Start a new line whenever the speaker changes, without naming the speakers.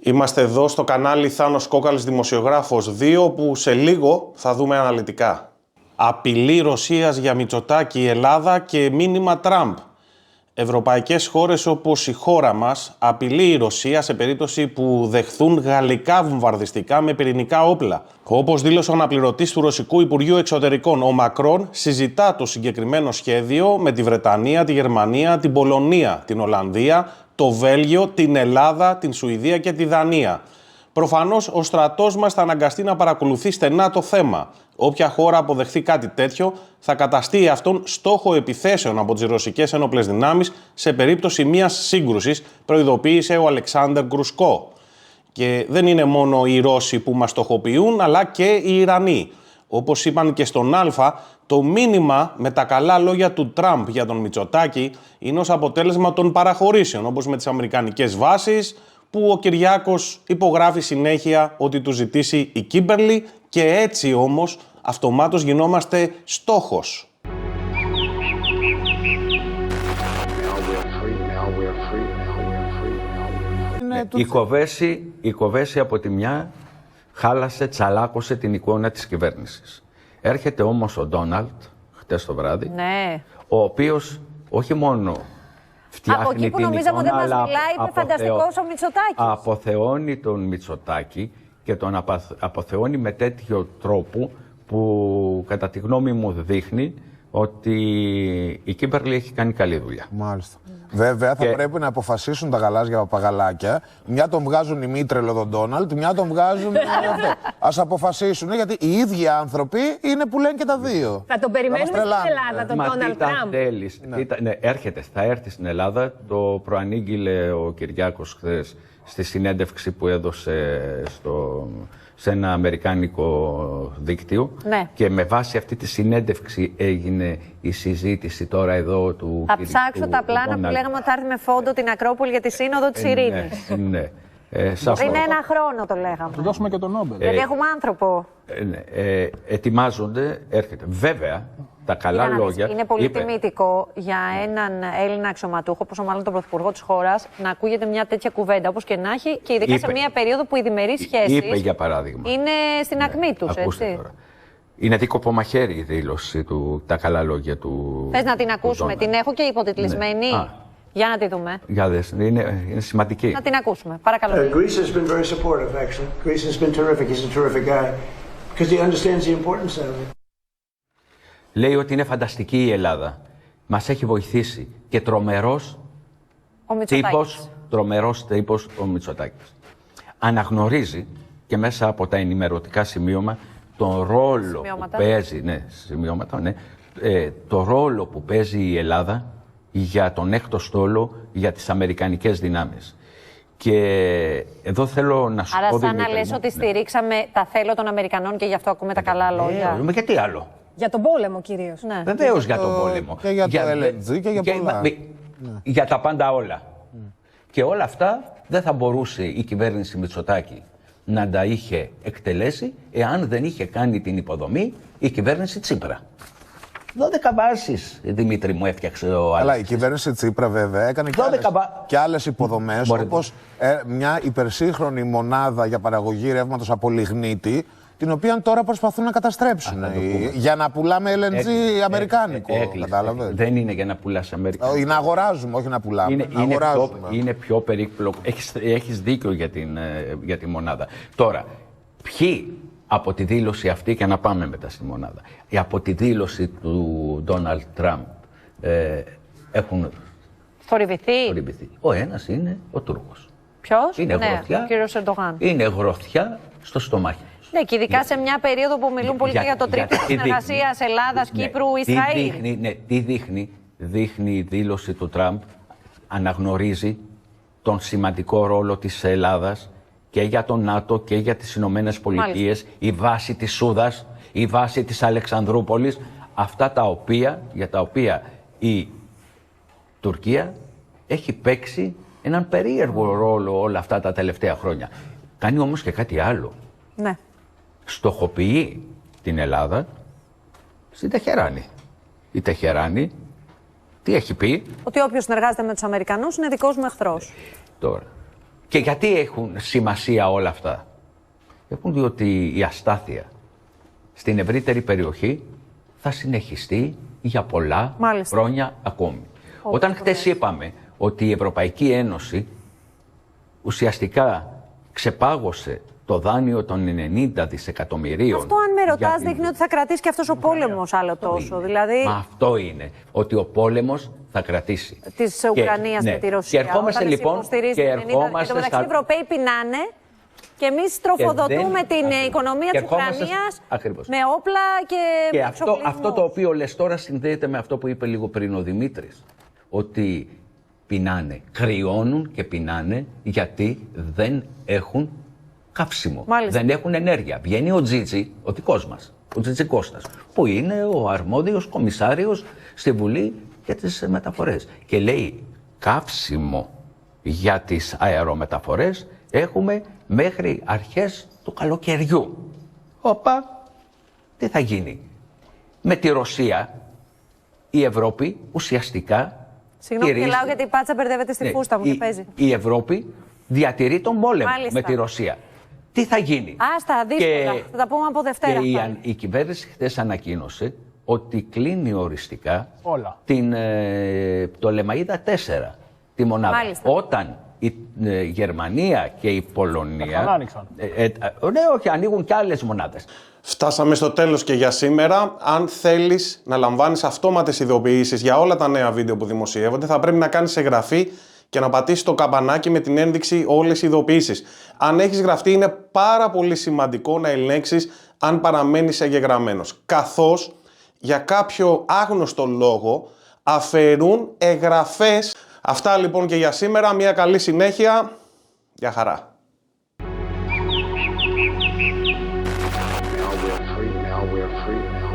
Είμαστε εδώ στο κανάλι Θάνος Κόκαλης Δημοσιογράφος 2, που σε λίγο θα δούμε αναλυτικά. Απειλή Ρωσίας για Μητσοτάκη η Ελλάδα και μήνυμα Τραμπ. Ευρωπαϊκές χώρες όπως η χώρα μας απειλεί η Ρωσία σε περίπτωση που δεχθούν γαλλικά βομβαρδιστικά με πυρηνικά όπλα. Όπως δήλωσε ο αναπληρωτής του Ρωσικού Υπουργείου Εξωτερικών, ο Μακρόν συζητά το συγκεκριμένο σχέδιο με τη Βρετανία, τη Γερμανία, την Πολωνία, την Ολλανδία, το Βέλγιο, την Ελλάδα, την Σουηδία και τη Δανία. Προφανώς ο στρατός μας θα αναγκαστεί να παρακολουθεί στενά το θέμα. Όποια χώρα αποδεχθεί κάτι τέτοιο θα καταστεί αυτόν στόχο επιθέσεων από τις ρωσικές ένοπλες δυνάμεις σε περίπτωση μιας σύγκρουσης, προειδοποίησε ο Αλεξάνδερ Γκρουσκό. Και δεν είναι μόνο οι Ρώσοι που μας στοχοποιούν, αλλά και οι Ιρανοί. Όπως είπαν και στον Α, το μήνυμα με τα καλά λόγια του Τραμπ για τον Μητσοτάκη είναι ως αποτέλεσμα των παραχωρήσεων, όπως με τις αμερικανικές βάσεις, που ο Κυριάκος υπογράφει συνέχεια ότι του ζητήσει η Κίμπερλι, και έτσι όμως αυτομάτως γινόμαστε στόχος.
Η Κοβέση από τη μια χάλασε, τσαλάκωσε την εικόνα της κυβέρνησης. Έρχεται όμως ο Ντόναλντ, χτες το βράδυ,
ναι,
ο οποίος όχι μόνο φτιάχνει
από εκεί που νομίζαμε ότι μας μιλάει, είπε φανταστικός ο Μητσοτάκης.
Αποθεώνει τον Μητσοτάκη και τον αποθεώνει με τέτοιο τρόπο που κατά τη γνώμη μου δείχνει ότι η Κίμπερλι έχει κάνει καλή δουλειά.
Μάλιστα. Βέβαια θα πρέπει να αποφασίσουν τα γαλάζια παπαγαλάκια. Μια τον βγάζουν οι Μήτρελο τον Ντόναλντ, μια τον βγάζουν αυτό. Ας αποφασίσουν, γιατί οι ίδιοι άνθρωποι είναι που λένε και τα δύο.
Θα τον περιμένουμε στην Ελλάδα τον Ντόναλντ Τραμπ.
Θα έρθει στην Ελλάδα, το προανήγγειλε ο Κυριάκος χθες στη συνέντευξη που έδωσε σε ένα αμερικάνικο δίκτυο,
ναι.
Και με βάση αυτή τη συνέντευξη έγινε η συζήτηση τώρα εδώ του...
Θα ψάξω τα πλάνα που λέγαμε ότι θα έρθει με φόντο την Ακρόπολη για τη Σύνοδο της Ειρήνης.
Ναι.
Πριν ένα χρόνο το λέγαμε.
Θα δώσουμε και τον Νόμπελ.
Γιατί έχουμε άνθρωπο.
Ετοιμάζονται, έρχεται. Βέβαια, τα καλά λόγια...
Είναι πολύ τιμητικό για έναν Έλληνα αξιωματούχο, πόσο μάλλον τον πρωθυπουργό της χώρας, να ακούγεται μια τέτοια κουβέντα, όπως και να έχει, και ειδικά σε μια περίοδο που οι διμερείς σχέσεις
είπε, για παράδειγμα,
είναι στην ακμή τους.
Ακούστε τώρα. Είναι δίκοπο μαχαίρι η δήλωση του, τα καλά λόγια του...
Θες να την ακούσουμε? Την έχω και υποτιτλισμένη. Ναι. Για να τη δούμε.
Για δες, είναι σημαντική.
Να την ακούσουμε, παρακαλώ.
Greece has been very supportive, actually. Greece has been terrific. He's a terrific guy because he understands the importance of it.
Λέει ότι είναι φανταστική η Ελλάδα. Μας έχει βοηθήσει και τρομερός τύπος ο Μητσοτάκης. Αναγνωρίζει και μέσα από τα ενημερωτικά σημείωμα τον ρόλο που παίζει, το ρόλο που παίζει η Ελλάδα για τον έκτο στόλο, για τις αμερικανικές δυνάμεις. Και εδώ θέλω να σου πω...
Άρα σαν να λες ότι στηρίξαμε τα θέλω των Αμερικανών και γι' αυτό ακούμε τα καλά λόγια.
Και τι άλλο.
Για τον πόλεμο κυρίως. Ναι.
Βεβαίως για τον πόλεμο.
Και για το LNG και για πολλά.
Για τα πάντα όλα. Και όλα αυτά δεν θα μπορούσε η κυβέρνηση Μητσοτάκη να τα είχε εκτελέσει εάν δεν είχε κάνει την υποδομή η κυβέρνηση Τσίπρα. 12 βάσεις, Δημήτρη μου, έφτιαξε ο άλλος.
Αλλά η κυβέρνηση Τσίπρα βέβαια έκανε και άλλες υποδομές, όπως μια υπερσύγχρονη μονάδα για παραγωγή ρεύματος από λιγνίτη, την οποία τώρα προσπαθούν να καταστρέψουν για να πουλάμε LNG αμερικάνικο. Κατάλαβες.
Δεν είναι για να πουλάς αμερικάνικο.
Είναι να αγοράζουμε, όχι να πουλάμε.
Είναι πιο περίπλοκο. Έχεις δίκιο για τη μονάδα. Τώρα, ποιοι από τη δήλωση αυτή, και να πάμε μετά στη μονάδα, από τη δήλωση του Ντόναλντ Τραμπ έχουν θορυβηθεί. Ο ένας είναι ο Τούρκος.
Ποιος?
Είναι γροθιά,
ο κύριος Ερντογάν.
Είναι γροθιά στο στομάχι.
Ναι, και ειδικά σε μια περίοδο που μιλούν πολύ και για το τρίπτυχο συνεργασίας Ελλάδας, Κύπρου, Ισραήλ.
Τι δείχνει? Δείχνει η δήλωση του Τραμπ, αναγνωρίζει τον σημαντικό ρόλο της Ελλάδας και για τον ΝΑΤΟ και για τις Ηνωμένες Πολιτείες, η βάση της Σούδας, η βάση της Αλεξανδρούπολης, αυτά για τα οποία η Τουρκία έχει παίξει έναν περίεργο ρόλο όλα αυτά τα τελευταία χρόνια. Κάνει όμως και κάτι άλλο.
Ναι.
Στοχοποιεί την Ελλάδα στην Τεχεράνη. Η Τεχεράνη τι έχει πει?
Ότι όποιος συνεργάζεται με τους Αμερικανούς είναι δικός μου εχθρός.
Τώρα, Και γιατί έχουν σημασία όλα αυτά? Έχουν διότι η αστάθεια στην ευρύτερη περιοχή θα συνεχιστεί για πολλά χρόνια ακόμη. Όταν χτες είπαμε ότι η Ευρωπαϊκή Ένωση ουσιαστικά ξεπάγωσε το δάνειο των 90 δισεκατομμυρίων.
Αυτό, αν με ρωτάς, δείχνει ότι θα κρατήσει και αυτός ο πόλεμος άλλο τόσο. Δηλαδή...
Μα αυτό είναι, ότι ο πόλεμος θα κρατήσει.
Της Ουκρανίας με τη Ρωσία.
Και ερχόμαστε λοιπόν. Και
ερχόμαστε μεταξύ οι Ευρωπαίοι πεινάνε και εμείς τροφοδοτούμε την οικονομία της Ουκρανίας με όπλα και
αυτό το οποίο λες τώρα συνδέεται με αυτό που είπε λίγο πριν ο Δημήτρης. Ότι πεινάνε, κρυώνουν και πεινάνε γιατί δεν έχουν καύσιμο.
Μάλιστα.
Δεν έχουν ενέργεια. Βγαίνει ο Τζίτζι, ο δικός μας, ο Τζίτζι Κώστας, που είναι ο αρμόδιος κομισάριος στη Βουλή για τις μεταφορές. Και λέει, καύσιμο για τις αερομεταφορές έχουμε μέχρι αρχές του καλοκαιριού. Όπα, τι θα γίνει? Με τη Ρωσία η Ευρώπη ουσιαστικά...
Συγγνώμη, γελάω γιατί η πάτσα μπερδεύεται στη φούστα μου και παίζει.
Η Ευρώπη διατηρεί τον πόλεμο με τη Ρωσία. Τι θα γίνει?
Άστα, δύσκολα. Θα τα πούμε από Δευτέρα.
Και η κυβέρνηση χθες ανακοίνωσε ότι κλείνει οριστικά το Λεμαΐδα 4, τη μονάδα.
Μάλιστα.
Όταν η Γερμανία και η Πολωνία... ναι, όχι, ανοίγουν και άλλες μονάδες.
Φτάσαμε στο τέλος και για σήμερα. Αν θέλεις να λαμβάνεις αυτόματες ειδοποιήσεις για όλα τα νέα βίντεο που δημοσιεύονται, θα πρέπει να κάνεις εγγραφή και να πατήσεις το καμπανάκι με την ένδειξη όλες οι ειδοποιήσεις. Αν έχεις γραφτεί, είναι πάρα πολύ σημαντικό να ελέγξεις αν παραμένεις εγγεγραμμένος. Καθώς για κάποιο άγνωστο λόγο αφαιρούν εγγραφές. Αυτά λοιπόν και για σήμερα. Μια καλή συνέχεια. Γεια χαρά.
Now we're free.